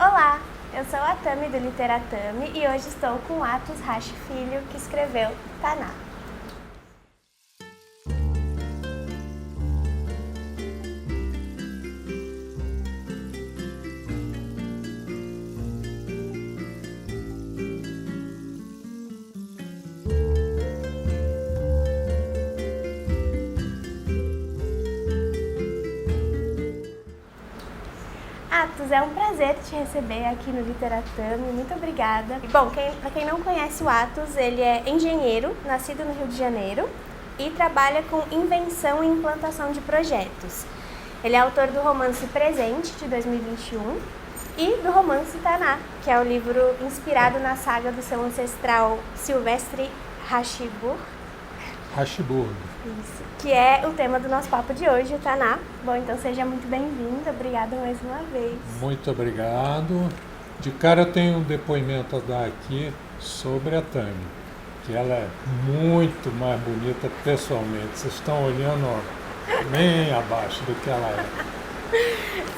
Olá, eu sou a Tami do Literatami e hoje estou com Atos Rache Filho, que escreveu Taná. Atos, é um prazer te receber aqui no Literatami, muito obrigada. Bom, para quem não conhece o Atos, ele é engenheiro, nascido no Rio de Janeiro e trabalha com invenção e implantação de projetos. Ele é autor do romance Presente, de 2021, e do romance Taná, que é o livro inspirado na saga do seu ancestral Silvestre Hachiburg. Isso, que é o tema do nosso papo de hoje, o Taná. Bom, então seja muito bem-vindo, obrigada mais uma vez. Muito obrigado. De cara eu tenho um depoimento a dar aqui sobre a Tami, que ela é muito mais bonita pessoalmente. Vocês estão olhando bem abaixo do que ela é.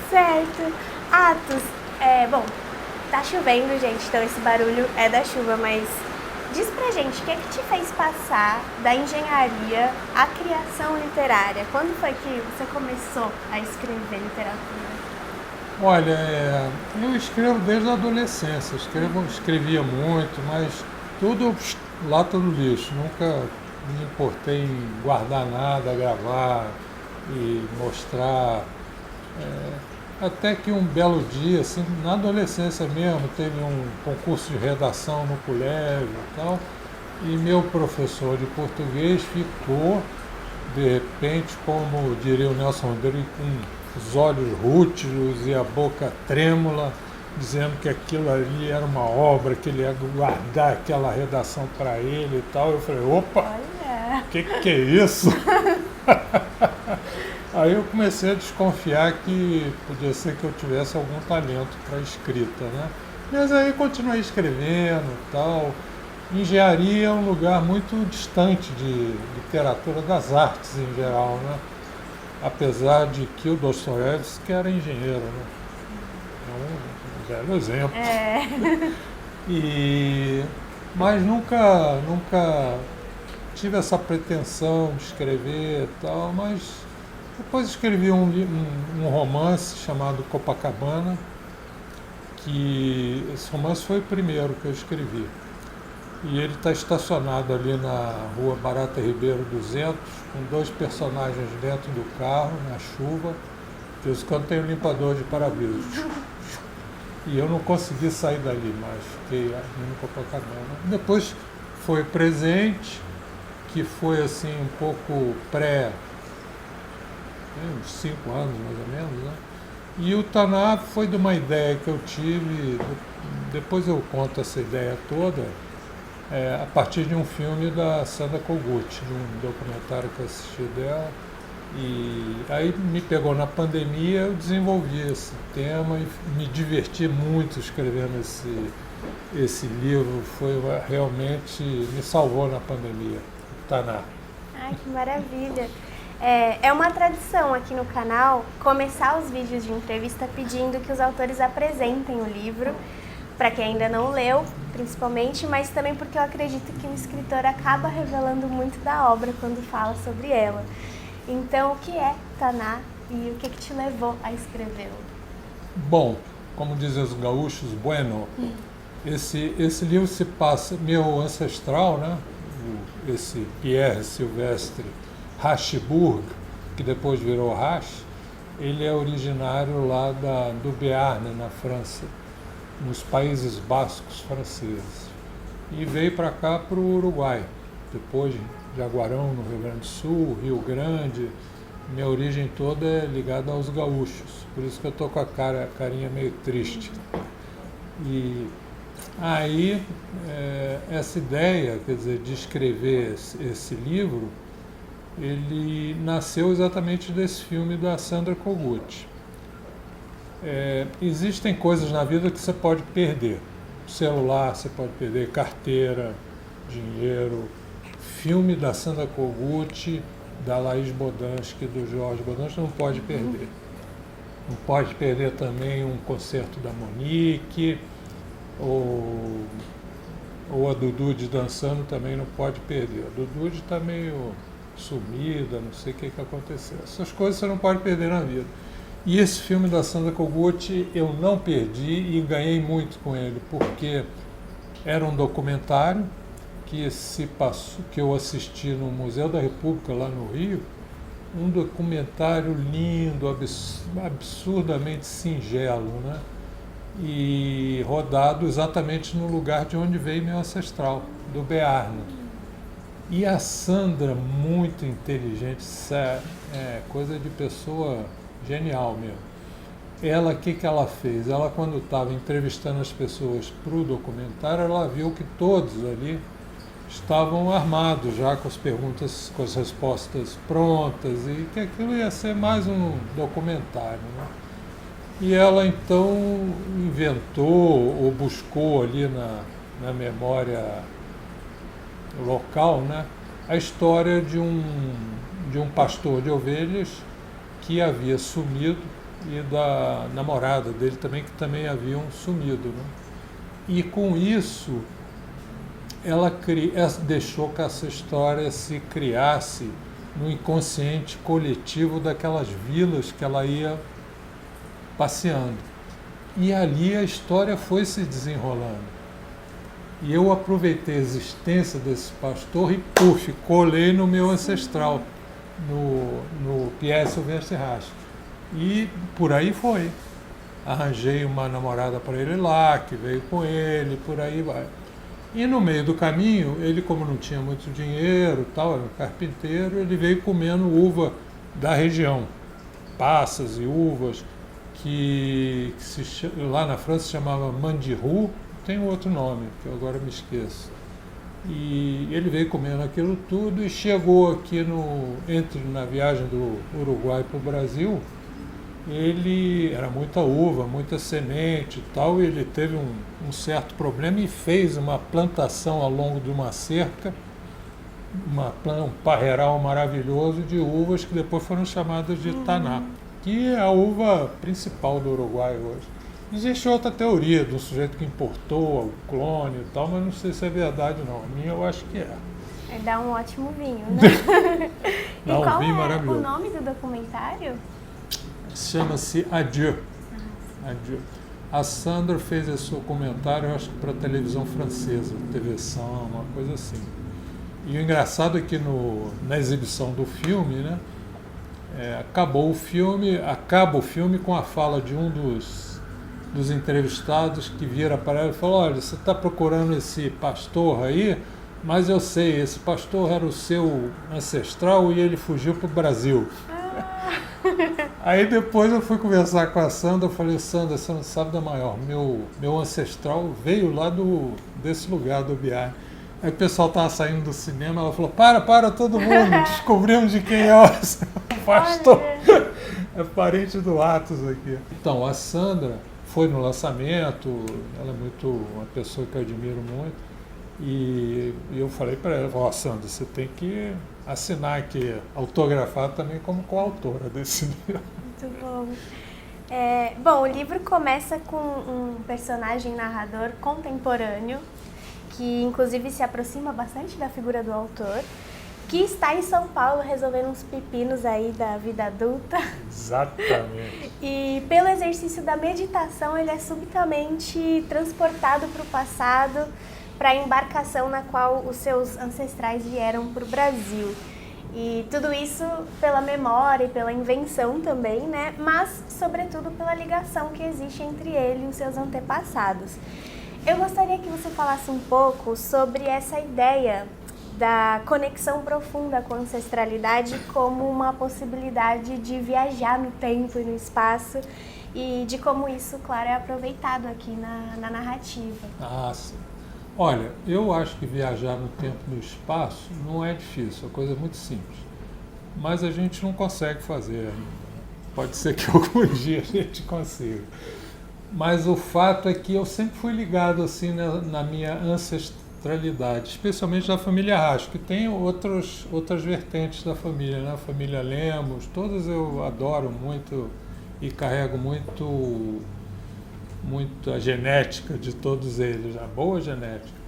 Certo. Atos, bom, tá chovendo, gente, então esse barulho é da chuva, mas diz pra gente, o que é que te fez passar da engenharia à criação literária? Quando foi que você começou a escrever literatura? Olha, eu escrevo desde a adolescência, escrevia muito, mas tudo lata do lixo. Nunca me importei em guardar nada, gravar e mostrar. Até que um belo dia, assim, na adolescência mesmo, teve um concurso de redação no colégio e tal, e meu professor de português ficou, de repente, como diria o Nelson Rodrigues, com os olhos rútilos e a boca trêmula, dizendo que aquilo ali era uma obra, que ele ia guardar aquela redação para ele e tal. Eu falei, opa, o que é isso? Aí eu comecei a desconfiar que podia ser que eu tivesse algum talento para escrita, né? Mas aí continuei escrevendo e tal. Engenharia é um lugar muito distante de literatura das artes em geral, né? Apesar de que o Dostoiévski era engenheiro, né? É um velho exemplo. Mas nunca tive essa pretensão de escrever e tal, mas depois escrevi um romance chamado Copacabana, que esse romance foi o primeiro que eu escrevi. E ele está estacionado ali na rua Barata Ribeiro 200, com dois personagens dentro do carro, na chuva. De vez em quando tem um limpador de para-brisas. E eu não consegui sair dali, mas fiquei ali no Copacabana. Depois foi Presente, que foi assim um pouco uns 5 anos mais ou menos, né? E o Taná foi de uma ideia que eu tive, depois eu conto essa ideia toda, a partir de um filme da Sandra Kogut, de um documentário que eu assisti dela. E aí me pegou na pandemia, eu desenvolvi esse tema e me diverti muito escrevendo esse livro. Realmente me salvou na pandemia, o Taná. Ai, que maravilha! É uma tradição aqui no canal começar os vídeos de entrevista pedindo que os autores apresentem o livro, para quem ainda não leu, principalmente, mas também porque eu acredito que o escritor acaba revelando muito da obra quando fala sobre ela. Então, o que é Taná e o que te levou a escrevê-lo? Bom, como dizem os gaúchos, bueno. Esse livro se passa, meu ancestral, né? Esse Pierre Silvestre Hachiburg, que depois virou Hache, ele é originário lá do Béarn, na França, nos Países Bascos franceses. E veio para cá, para o Uruguai, depois Jaguarão, no Rio Grande do Sul, Rio Grande. Minha origem toda é ligada aos gaúchos, por isso que eu estou com a carinha meio triste. E aí, essa ideia, quer dizer, de escrever esse livro, ele nasceu exatamente desse filme da Sandra Kogut. Existem coisas na vida que você pode perder. Celular, você pode perder carteira, dinheiro. Filme da Sandra Kogut, da Laís Bodansky, do Jorge Bodansky, não pode perder. Não pode perder também um concerto da Monique, ou a Dudu dançando também não pode perder. A Dudu está meio sumida, não sei o que aconteceu. Essas coisas você não pode perder na vida. E esse filme da Sandra Kogut eu não perdi e ganhei muito com ele, porque era um documentário que eu assisti no Museu da República, lá no Rio, um documentário lindo, absurdamente singelo, né? E rodado exatamente no lugar de onde veio meu ancestral, do Bearno. E a Sandra, muito inteligente, coisa de pessoa genial mesmo. Ela, o que ela fez? Ela, quando estava entrevistando as pessoas para o documentário, ela viu que todos ali estavam armados já com as perguntas, com as respostas prontas, e que aquilo ia ser mais um documentário, né? E ela então inventou ou buscou ali na memória local, né, a história de um pastor de ovelhas que havia sumido e da namorada dele também, que também haviam sumido, né? E com isso ela deixou que essa história se criasse no inconsciente coletivo daquelas vilas que ela ia passeando. E ali a história foi se desenrolando. E eu aproveitei a existência desse pastor e, colei no meu ancestral, no Pierre Sylvestre Reich. E por aí foi. Arranjei uma namorada para ele lá, que veio com ele, por aí vai. E no meio do caminho, ele, como não tinha muito dinheiro, tal, era um carpinteiro, ele veio comendo uva da região, passas e uvas, que lá na França se chamava mandiru, tem outro nome, que eu agora me esqueço. E ele veio comendo aquilo tudo e chegou aqui na viagem do Uruguai para o Brasil. Ele era muita uva, muita semente e tal, e ele teve um certo problema e fez uma plantação ao longo de uma cerca, um parreiral maravilhoso de uvas que depois foram chamadas de Taná, que é a uva principal do Uruguai hoje. Existe outra teoria de um sujeito que importou o clone e tal, mas não sei se é verdade não. A minha eu acho que é. Dá um ótimo vinho, né? Dá um vinho maravilhoso. O nome do documentário? Chama-se Adieu. Adieu. A Sandra fez esse documentário, eu acho que para a televisão francesa, TV São, uma coisa assim. E o engraçado é que na exibição do filme, né, acaba o filme com a fala de um dos entrevistados que vira para ela e falou: olha, você está procurando esse pastor aí, mas eu sei, esse pastor era o seu ancestral e ele fugiu para o Brasil. Aí depois eu fui conversar com a Sandra, eu falei: Sandra, você não sabe da maior, meu ancestral veio lá desse lugar do Biar. Aí o pessoal estava saindo do cinema, ela falou: para todo mundo, descobrimos de quem é o pastor. É parente do Atos aqui. Então, a Sandra foi no lançamento, ela é uma pessoa que eu admiro muito, e eu falei para ela: ó, Sandra, você tem que assinar aqui, autografar também como coautora desse livro. Muito bom. Bom, o livro começa com um personagem narrador contemporâneo, que inclusive se aproxima bastante da figura do autor, que está em São Paulo resolvendo uns pepinos aí da vida adulta. Exatamente. E pelo exercício da meditação, ele é subitamente transportado para o passado, para a embarcação na qual os seus ancestrais vieram para o Brasil. E tudo isso pela memória e pela invenção também, né? Mas, sobretudo, pela ligação que existe entre ele e os seus antepassados. Eu gostaria que você falasse um pouco sobre essa ideia da conexão profunda com a ancestralidade como uma possibilidade de viajar no tempo e no espaço, e de como isso, claro, é aproveitado aqui na narrativa. Ah, sim. Olha, eu acho que viajar no tempo e no espaço não é difícil, é uma coisa muito simples. Mas a gente não consegue fazer ainda. Pode ser que algum dia a gente consiga. Mas o fato é que eu sempre fui ligado assim na minha ancestralidade, especialmente da família Racho, que tem outras vertentes da família, né? A família Lemos, todas eu adoro muito e carrego muito a genética de todos eles, a boa genética.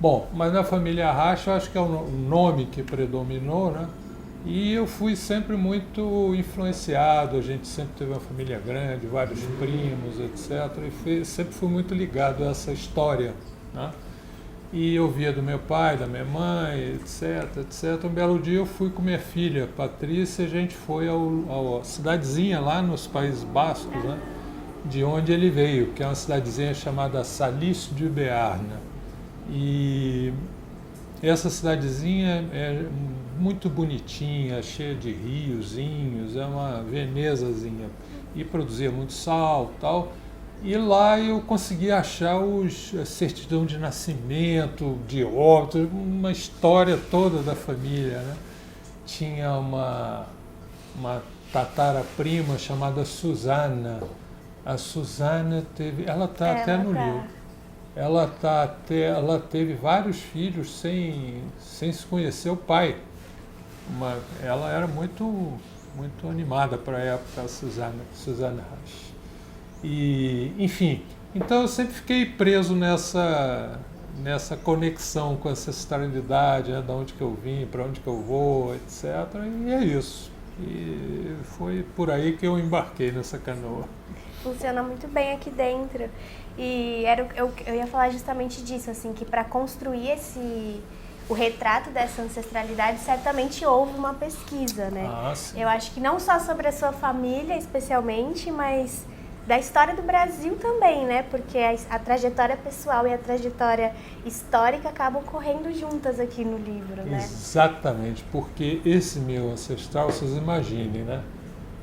Bom, mas na família Arracha, eu acho que é o nome que predominou, né? E eu fui sempre muito influenciado, a gente sempre teve uma família grande, vários primos, etc. E sempre fui muito ligado a essa história, né? E eu via do meu pai, da minha mãe, etc, etc. Um belo dia eu fui com minha filha, Patrícia, a gente foi à cidadezinha lá nos Países Bascos, né? De onde ele veio, que é uma cidadezinha chamada Salis du Béarn. E essa cidadezinha é muito bonitinha, cheia de riozinhos, é uma Venezazinha. E produzia muito sal e tal. E lá eu consegui achar a certidão de nascimento, de óbito, uma história toda da família, né? Tinha uma tatara-prima chamada Susana. A Susana teve, ela está até no livro. Ela teve vários filhos sem se conhecer o pai. Ela era muito animada para a época, a Susana Reich. E, enfim, então eu sempre fiquei preso nessa conexão com essa ancestralidade, né, de onde que eu vim, para onde que eu vou, etc. E é isso. E foi por aí que eu embarquei nessa canoa. Funciona muito bem aqui dentro. E eu ia falar justamente disso, assim, que para construir o retrato dessa ancestralidade, certamente houve uma pesquisa, né? Eu acho que não só sobre a sua família, especialmente, mas da história do Brasil também, né? Porque a trajetória pessoal e a trajetória histórica acabam correndo juntas aqui no livro, né? Exatamente, porque esse meu ancestral, vocês imaginem, né?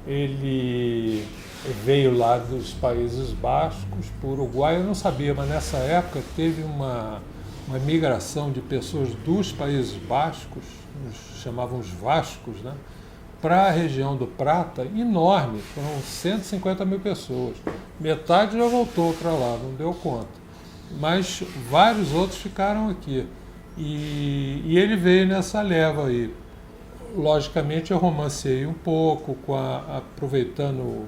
Ele veio lá dos Países Bascos, para o Uruguai, eu não sabia, mas nessa época teve uma migração de pessoas dos Países Bascos, chamavam os Vascos, né, para a região do Prata, enorme, foram 150 mil pessoas. Metade já voltou para lá, não deu conta. Mas vários outros ficaram aqui. E ele veio nessa leva aí. Logicamente eu romancei um pouco, aproveitando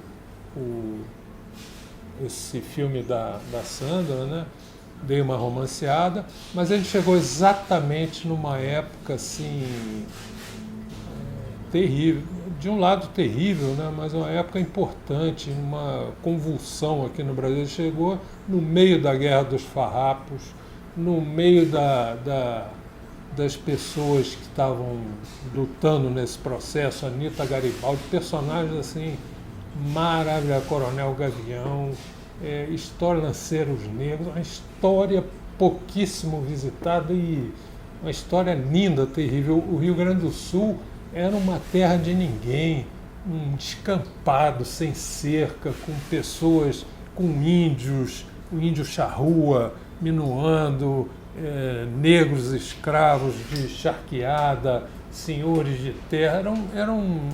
esse filme da Sandra, né? Dei uma romanceada, mas ele chegou exatamente numa época assim terrível, de um lado terrível, né? Mas uma época importante, uma convulsão aqui no Brasil. Ele chegou no meio da Guerra dos Farrapos, no meio das pessoas que estavam lutando nesse processo, Anita Garibaldi, personagens assim maravilhosos, Coronel Gavião, história Lanceiros Negros, uma história pouquíssimo visitada e uma história linda, terrível. O Rio Grande do Sul era uma terra de ninguém, um descampado, sem cerca, com pessoas, com índios, o índio charrua, minuando, negros escravos de charqueada, senhores de terra, era um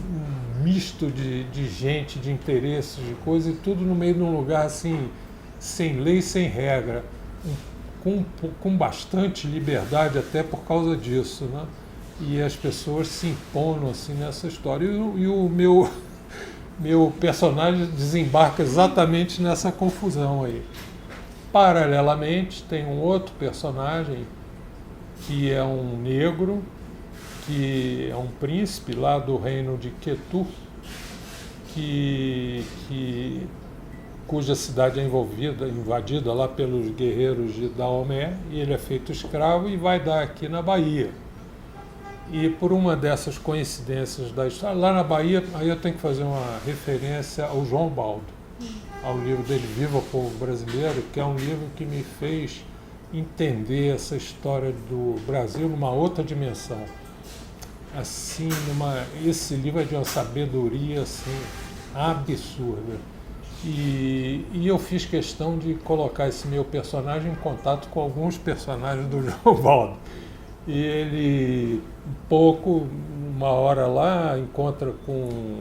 misto de gente, de interesses, de coisas, e tudo no meio de um lugar assim, sem lei, sem regra, com bastante liberdade até por causa disso, né? E as pessoas se impondo assim nessa história. E o meu personagem desembarca exatamente nessa confusão aí. Paralelamente, tem um outro personagem que é um negro, que é um príncipe lá do reino de Quetu, cuja cidade é invadida lá pelos guerreiros de Daomé, e ele é feito escravo e vai dar aqui na Bahia. E por uma dessas coincidências da história, lá na Bahia, aí eu tenho que fazer uma referência ao João Baldo, ao livro dele, Viva o Povo Brasileiro, que é um livro que me fez entender essa história do Brasil numa outra dimensão. Assim, esse livro é de uma sabedoria assim, absurda. E eu fiz questão de colocar esse meu personagem em contato com alguns personagens do João Baldo. E ele, uma hora lá, encontra com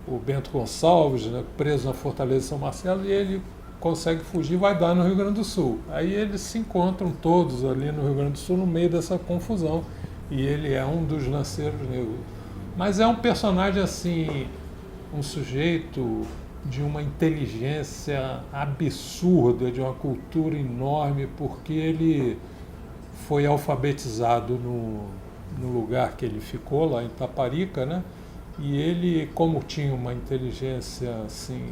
o Bento Gonçalves, né, preso na Fortaleza de São Marcelo, e ele consegue fugir e vai dar no Rio Grande do Sul. Aí eles se encontram todos ali no Rio Grande do Sul, no meio dessa confusão, e ele é um dos lanceiros negros. Mas é um personagem assim, um sujeito de uma inteligência absurda, de uma cultura enorme, porque ele foi alfabetizado no lugar que ele ficou, lá em Taparica, né? E ele, como tinha uma inteligência assim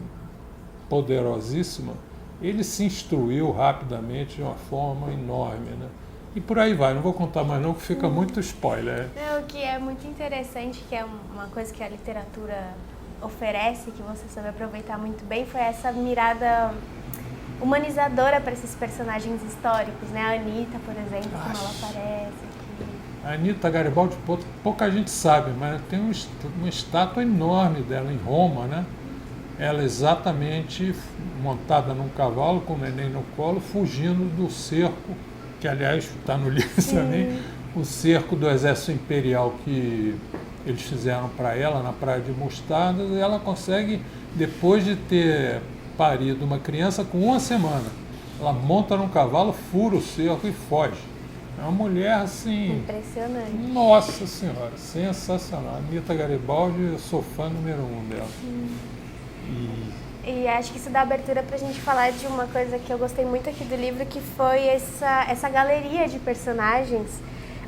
poderosíssima, ele se instruiu rapidamente de uma forma enorme, né? E por aí vai, não vou contar mais não, que fica muito spoiler. Não, o que é muito interessante, que é uma coisa que a literatura oferece, que você soube aproveitar muito bem, foi essa mirada humanizadora para esses personagens históricos, né? A Anitta, por exemplo, como ela aparece aqui. A Anitta Garibaldi, pouca gente sabe, mas tem uma estátua enorme dela em Roma, né? Ela exatamente montada num cavalo, com o neném no colo, fugindo do cerco, que aliás está no livro também, o cerco do exército imperial que eles fizeram para ela na Praia de Mostardas, e ela consegue, depois de ter parido uma criança com 1 semana, ela monta num cavalo, fura o cerco e foge. É uma mulher assim... Impressionante. Nossa Senhora, sensacional. Anitta Garibaldi, eu sou fã número 1 dela. E acho que isso dá abertura para a gente falar de uma coisa que eu gostei muito aqui do livro, que foi essa galeria de personagens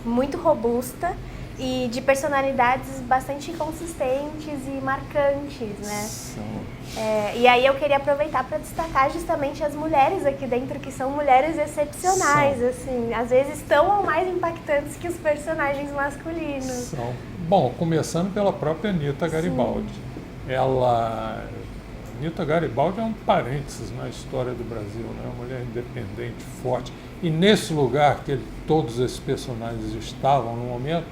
muito robusta e de personalidades bastante consistentes e marcantes, né? E aí eu queria aproveitar para destacar justamente as mulheres aqui dentro, que são mulheres excepcionais, assim, às vezes tão ou mais impactantes que os personagens masculinos. São. Bom, começando pela própria Anitta Garibaldi. Anitta Garibaldi é um parênteses na história do Brasil, né? Uma mulher independente, forte. E nesse lugar que todos esses personagens estavam no momento,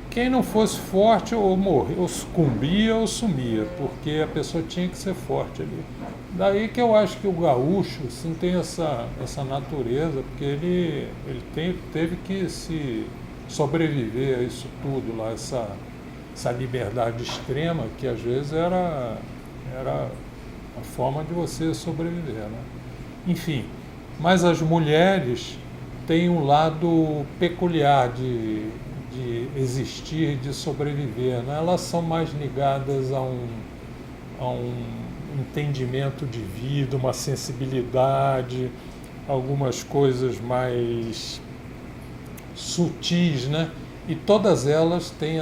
quem não fosse forte ou morria, ou sucumbia ou sumia, porque a pessoa tinha que ser forte ali. Daí que eu acho que o gaúcho assim, tem essa natureza, porque ele teve que se sobreviver a isso tudo lá, essa liberdade extrema, que às vezes era a forma de você sobreviver, né? Enfim, mas as mulheres têm um lado peculiar de existir, de sobreviver, né? Elas são mais ligadas a um entendimento de vida, uma sensibilidade, algumas coisas mais sutis, né? E todas elas têm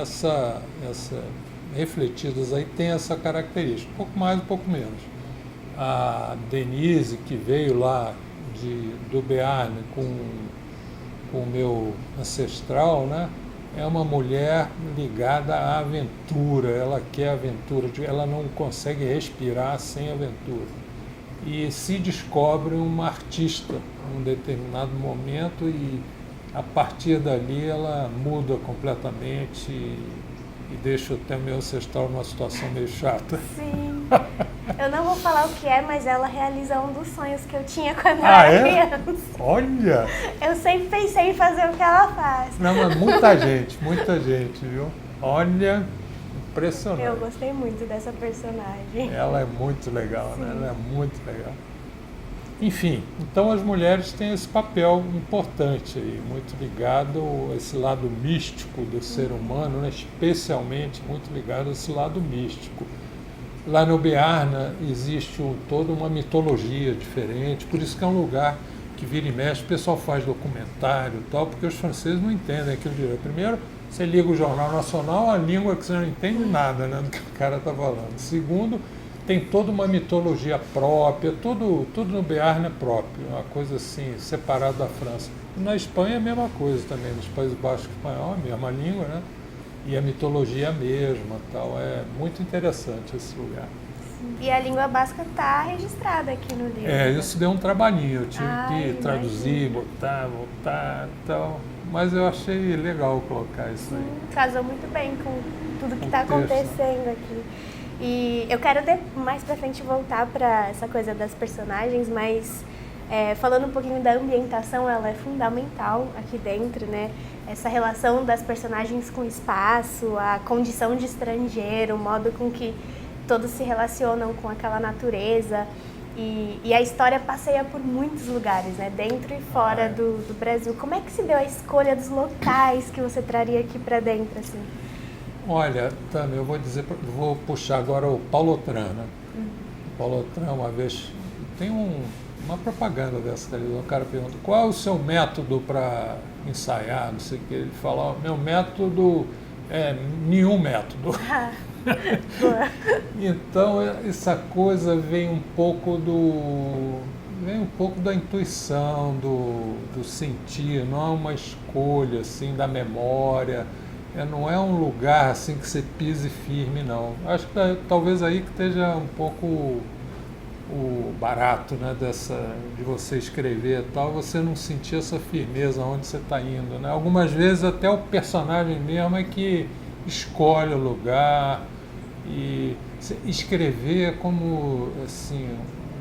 refletidas aí, tem essa característica, um pouco mais, um pouco menos. A Denise, que veio lá do Bearne com o meu ancestral, né? É uma mulher ligada à aventura, ela quer aventura, ela não consegue respirar sem aventura. E se descobre uma artista em um determinado momento e a partir dali ela muda completamente e deixa até meu ancestral numa situação meio chata. Sim. Eu não vou falar o que é, mas ela realiza um dos sonhos que eu tinha quando eu era criança. Olha! Eu sempre pensei em fazer o que ela faz. Não, mas muita gente, viu? Olha, impressionante. Eu gostei muito dessa personagem. Ela é muito legal, né? Ela é muito legal. Enfim, então as mulheres têm esse papel importante aí, muito ligado a esse lado místico do ser humano, né? Especialmente muito ligado a esse lado místico. Lá no Bearne existe toda uma mitologia diferente, por isso que é um lugar que vira e mexe, o pessoal faz documentário e tal, porque os franceses não entendem aquilo direito. Primeiro, você liga o Jornal Nacional, a língua que você não entende nada, né, do que o cara está falando. Segundo, tem toda uma mitologia própria, tudo no Bearne é próprio, uma coisa assim, separada da França. E na Espanha é a mesma coisa também, nos Países Baixos espanhol, a mesma língua, né? E a mitologia é a mesma, tal. É muito interessante esse lugar. E a língua basca está registrada aqui no livro. Isso deu um trabalhinho, eu tive que traduzir, botar, voltar e tal. Mas eu achei legal colocar isso aí. Casou muito bem com tudo que está acontecendo aqui. E eu quero mais pra frente voltar para essa coisa das personagens, mas falando um pouquinho da ambientação, ela é fundamental aqui dentro, né? Essa relação das personagens com o espaço, a condição de estrangeiro, o modo com que todos se relacionam com aquela natureza. E a história passeia por muitos lugares, né? Dentro e fora do Brasil. Como é que se deu a escolha dos locais que você traria aqui para dentro, assim? Olha, Tami, eu vou puxar agora o Paulo Otran, né? O Paulo Otran, uma vez, tem uma propaganda dessa televisão, o cara pergunta, qual é o seu método para ensaiar, não sei o que, ele fala, ó, meu método é nenhum método. Então, essa coisa vem um pouco da intuição, do sentir, não é uma escolha assim da memória, não é um lugar assim que você pise firme, não. Acho que talvez aí que esteja um pouco o barato, né, de você escrever e tal, você não sentir essa firmeza onde você está indo, né? Algumas vezes até o personagem mesmo é que escolhe o lugar, e escrever é como assim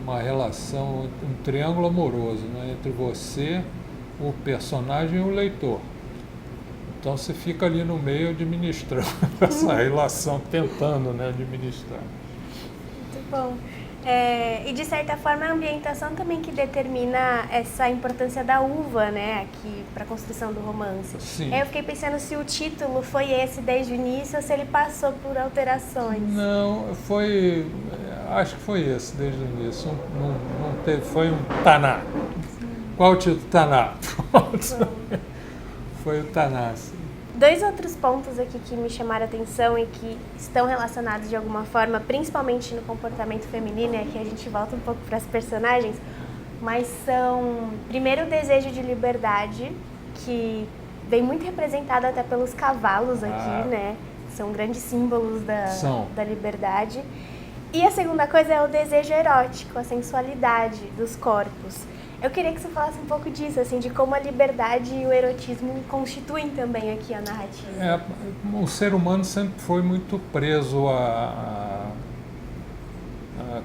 uma relação, um triângulo amoroso, né, entre você, o personagem e o leitor. Então você fica ali no meio administrando essa relação, tentando, né, administrar. Muito bom. E de certa forma a ambientação também que determina essa importância da uva, né, aqui para a construção do romance. Sim. Eu fiquei pensando se o título foi esse desde o início ou se ele passou por alterações. Não, acho que foi esse desde o início. Não teve, foi um Taná. Qual o título? Taná. Foi o Taná. Dois outros pontos aqui que me chamaram a atenção e que estão relacionados de alguma forma, principalmente no comportamento feminino, é que a gente volta um pouco para as personagens, mas são, primeiro, o desejo de liberdade, que vem muito representado até pelos cavalos aqui, né? São grandes símbolos da liberdade. E a segunda coisa é o desejo erótico, a sensualidade dos corpos. Eu queria que você falasse um pouco disso, assim, de como a liberdade e o erotismo constituem também aqui a narrativa. O ser humano sempre foi muito preso a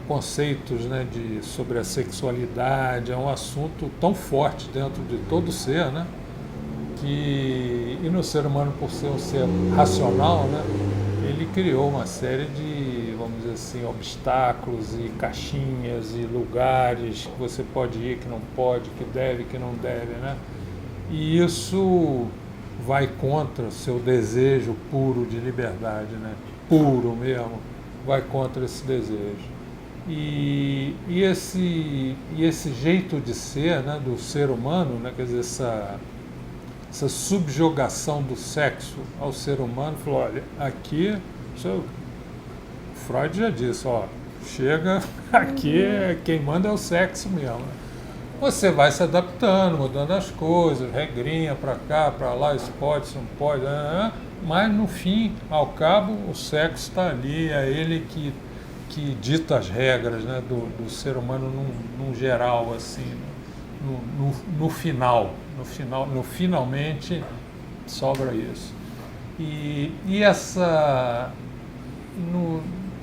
conceitos, né, sobre a sexualidade. É um assunto tão forte dentro de todo ser, né? E no ser humano, por ser um ser racional, né, ele criou uma série de, vamos dizer assim, obstáculos e caixinhas e lugares que você pode ir, que não pode, que deve, que não deve, né? E isso vai contra o seu desejo puro de liberdade, né? Puro mesmo, vai contra esse desejo. E esse jeito de ser, né, do ser humano, né, quer dizer, essa subjugação do sexo ao ser humano, falou, olha, aqui, Freud já disse, ó, chega, aqui quem manda é o sexo mesmo. Você vai se adaptando, mudando as coisas, regrinha para cá, para lá, isso pode, isso não pode, mas no fim, ao cabo, o sexo está ali, é ele que dita as regras, né, do ser humano num geral, assim, finalmente sobra isso. E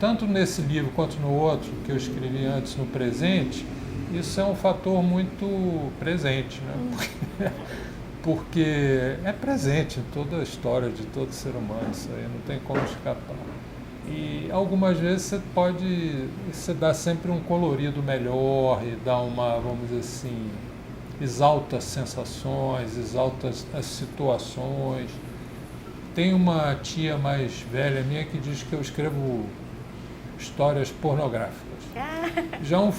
tanto nesse livro quanto no outro que eu escrevi antes, no presente, isso é um fator muito presente, né? Porque é presente em toda a história de todo ser humano, isso aí não tem como escapar. E algumas vezes você dá sempre um colorido melhor e dá uma, vamos dizer assim, exalta as sensações, exalta as situações. Tem uma tia mais velha minha que diz que eu escrevo histórias pornográficas. Já um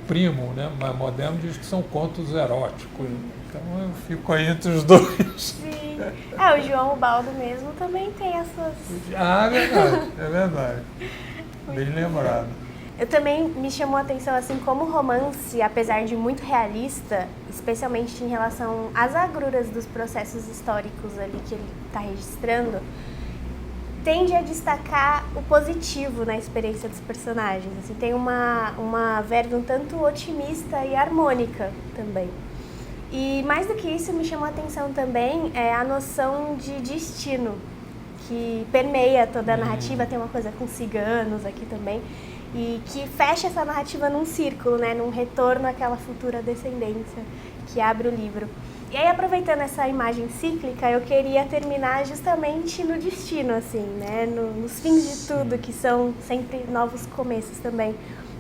primo, né, mais moderno, diz que são contos eróticos. Então eu fico aí entre os dois. Sim. O João Ubaldo mesmo também tem essas... É verdade. Bem lembrado. Eu também me chamou a atenção, assim, como o romance, apesar de muito realista, especialmente em relação às agruras dos processos históricos ali que ele está registrando, tende a destacar o positivo na experiência dos personagens. Assim, tem uma verve um tanto otimista e harmônica também. E mais do que isso, me chamou a atenção também a noção de destino, que permeia toda a narrativa. Tem uma coisa com ciganos aqui também, e que fecha essa narrativa num círculo, né, num retorno àquela futura descendência que abre o livro. E aí, aproveitando essa imagem cíclica, eu queria terminar justamente no destino, assim, né, nos fins de tudo, que são sempre novos começos também,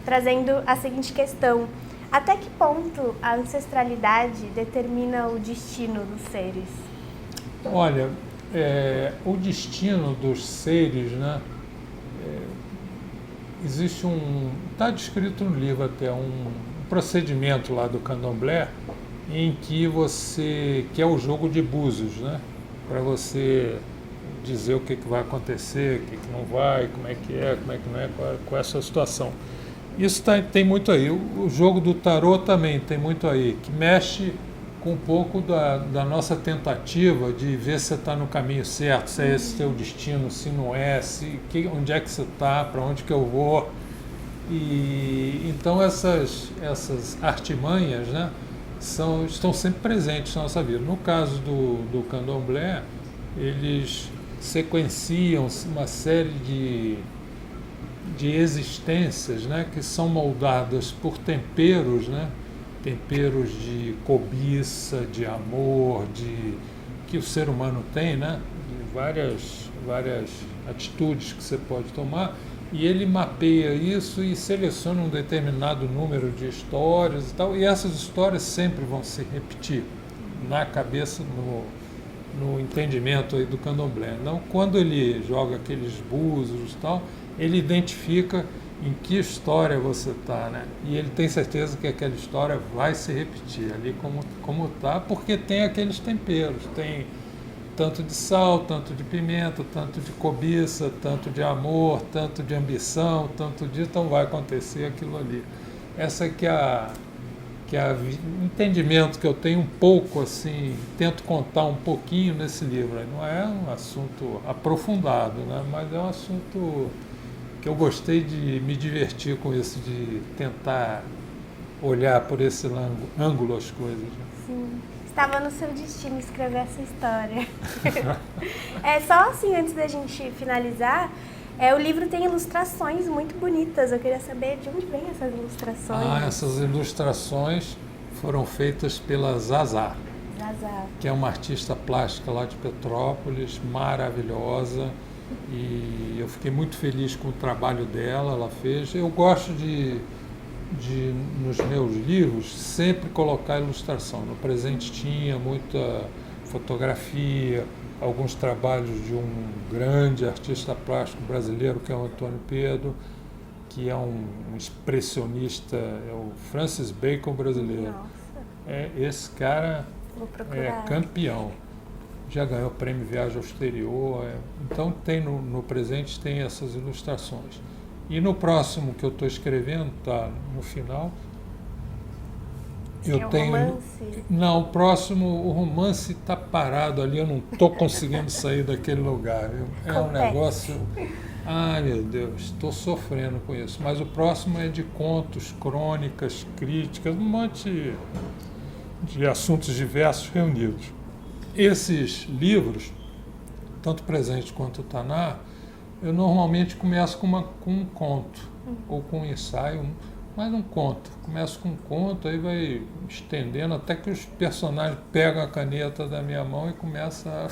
trazendo a seguinte questão: até que ponto a ancestralidade determina o destino dos seres? Olha, o destino dos seres, né? Existe está descrito no livro até, um procedimento lá do candomblé em que é o jogo de búzios, né? Para você dizer o que vai acontecer, o que não vai, como é que não é, qual é a sua situação. Isso tem muito aí. O jogo do tarô também tem muito aí, que mexe com um pouco da nossa tentativa de ver se você está no caminho certo, se é esse seu destino, se não é, onde é que você está, para onde que eu vou. E então essas artimanhas, né, estão sempre presentes na nossa vida. No caso do candomblé, eles sequenciam uma série de existências, né, que são moldadas por temperos, né, temperos de cobiça, de amor, que o ser humano tem, né, de várias atitudes que você pode tomar, e ele mapeia isso e seleciona um determinado número de histórias e tal, e essas histórias sempre vão se repetir na cabeça, no entendimento aí do candomblé. Então, quando ele joga aqueles búzios e tal, ele identifica em que história você está, né? E ele tem certeza que aquela história vai se repetir ali como está, porque tem aqueles temperos, tem tanto de sal, tanto de pimenta, tanto de cobiça, tanto de amor, tanto de ambição, tanto de... Então vai acontecer aquilo ali. Essa que é o entendimento que eu tenho um pouco, assim, tento contar um pouquinho nesse livro. Não é um assunto aprofundado, né? Mas é um assunto que eu gostei de me divertir com isso, de tentar olhar por esse ângulo as coisas. Né? Sim. Estava no seu destino escrever essa história. Só assim, antes da gente finalizar, o livro tem ilustrações muito bonitas. Eu queria saber de onde vêm essas ilustrações. Essas ilustrações foram feitas pela Zazá, que é uma artista plástica lá de Petrópolis, maravilhosa. E eu fiquei muito feliz com o trabalho dela, ela fez. Eu gosto de nos meus livros, sempre colocar ilustração. No presente tinha muita fotografia, alguns trabalhos de um grande artista plástico brasileiro, que é o Antônio Pedro, que é um expressionista, é o Francis Bacon brasileiro. Nossa. Esse cara é campeão. Já ganhou o prêmio Viagem ao Exterior. Então tem no presente tem essas ilustrações. E no próximo que eu estou escrevendo, tá no final, eu tenho... Romance? Não, o romance está parado ali, eu não estou conseguindo sair daquele lugar. Um negócio... Ai, meu Deus, estou sofrendo com isso. Mas o próximo é de contos, crônicas, críticas, um monte de assuntos diversos reunidos. Esses livros, tanto Presente quanto o Taná, eu normalmente começo com um conto, ou com um ensaio, mas um conto. Começo com um conto, aí vai estendendo até que os personagens pegam a caneta da minha mão e começam a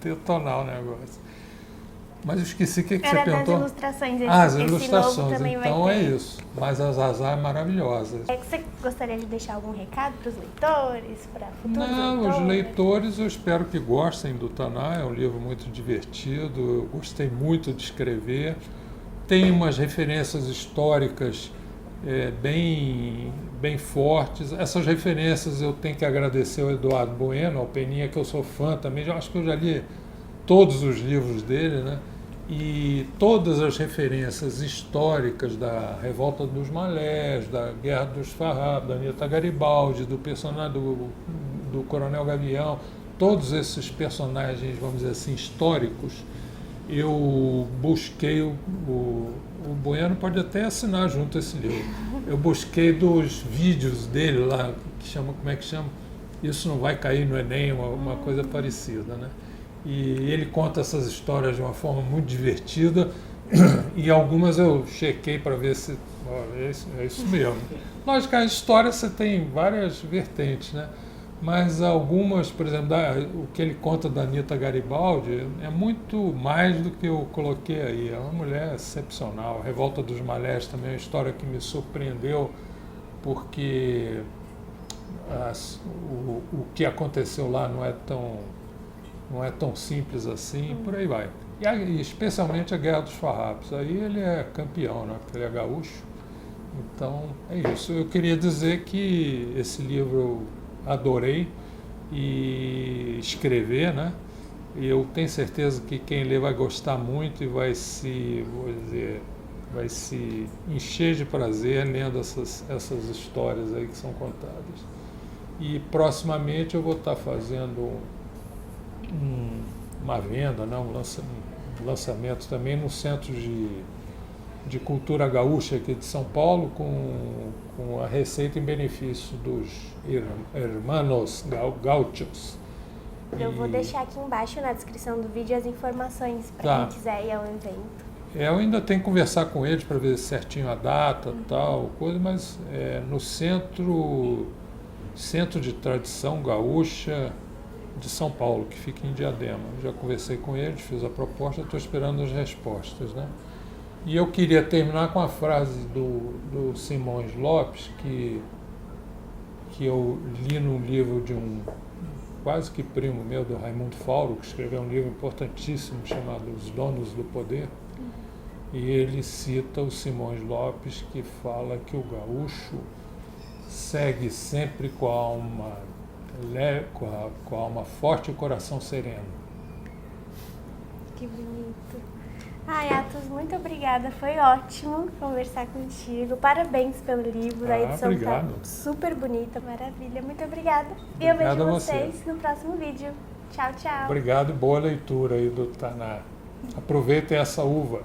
detonar o negócio. Mas eu esqueci o que você perguntou. As ilustrações. As ilustrações, então vai ter. É isso. Mas a Zazá é maravilhosa. Você gostaria de deixar algum recado para os leitores, para futuros leitores? Não, os leitores eu espero que gostem do Taná, é um livro muito divertido, eu gostei muito de escrever. Tem umas referências históricas bem fortes. Essas referências eu tenho que agradecer ao Eduardo Bueno, ao Peninha, que eu sou fã também. Eu acho que eu já li todos os livros dele, né? E todas as referências históricas da Revolta dos Malés, da Guerra dos Farrapos, da Anita Garibaldi, do personagem do Coronel Gavião, todos esses personagens, vamos dizer assim, históricos, eu busquei, o Bueno pode até assinar junto esse livro, eu busquei dos vídeos dele lá, como é que chama? Isso não vai cair no Enem, uma coisa parecida, né? E ele conta essas histórias de uma forma muito divertida e algumas eu chequei para ver se é isso mesmo. Lógico que a história você tem várias vertentes, né? Mas algumas, por exemplo, o que ele conta da Anita Garibaldi é muito mais do que eu coloquei aí. É uma mulher excepcional. A Revolta dos Malés também é uma história que me surpreendeu, porque o que aconteceu lá não é não é tão simples assim, por aí vai. E especialmente a Guerra dos Farrapos, aí ele é campeão, né? Porque ele é gaúcho. Então, é isso. Eu queria dizer que esse livro eu adorei e escrever, né? E eu tenho certeza que quem lê vai gostar muito e vai se, vou dizer, vai se encher de prazer lendo essas histórias aí que são contadas. E proximamente eu vou estar fazendo uma venda, né? Um lançamento também no Centro de Cultura Gaúcha aqui de São Paulo, com a receita em benefício dos Hermanos Gauchos. Eu vou deixar aqui embaixo na descrição do vídeo as informações para quem quiser ir ao evento. Eu ainda tenho que conversar com eles para ver certinho a data, tal coisa, mas no Centro de Tradição Gaúcha de São Paulo, que fica em Diadema. Já conversei com eles, fiz a proposta, estou esperando as respostas, né? E eu queria terminar com a frase do Simões Lopes, que eu li num livro de um quase que primo meu, do Raimundo Fauro, que escreveu um livro importantíssimo chamado Os Donos do Poder. E ele cita o Simões Lopes, que fala que o gaúcho segue sempre com a alma forte e o coração sereno. Que bonito. Ai, Atos, muito obrigada. Foi ótimo conversar contigo. Parabéns pelo livro. A edição está super bonita. Maravilha. Muito obrigada. E eu vejo vocês no próximo vídeo. Tchau, tchau. Obrigado e boa leitura aí do Taná. Aproveitem essa uva.